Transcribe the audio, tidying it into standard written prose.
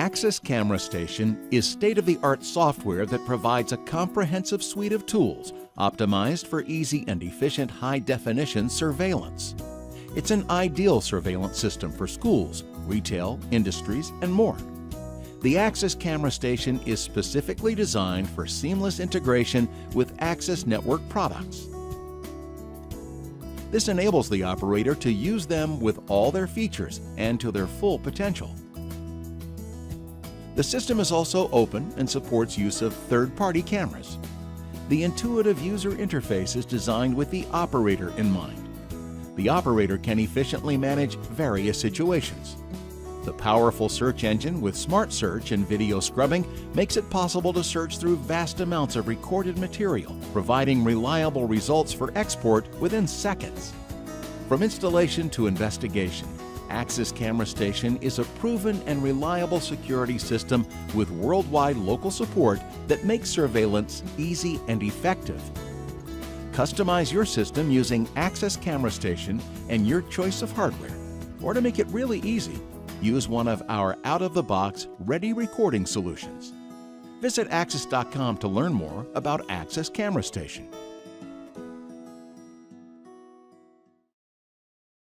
Axis Camera Station is state-of-the-art software that provides a comprehensive suite of tools optimized for easy and efficient high-definition surveillance. It's an ideal surveillance system for schools, retail, industries, and more. The Axis Camera Station is specifically designed for seamless integration with Axis Network products. This enables the operator to use them with all their features and to their full potential. The system is also open and supports use of third-party cameras. The intuitive user interface is designed with the operator in mind. The operator can efficiently manage various situations. The powerful search engine with Smart Search and video scrubbing makes it possible to search through vast amounts of recorded material, providing reliable results for export within seconds. From installation to investigation, Axis Camera Station is a proven and reliable security system with worldwide local support that makes surveillance easy and effective. Customize your system using Axis Camera Station and your choice of hardware. Or to make it really easy, use one of our out-of-the-box ready recording solutions. Visit Axis.com to learn more about Axis Camera Station.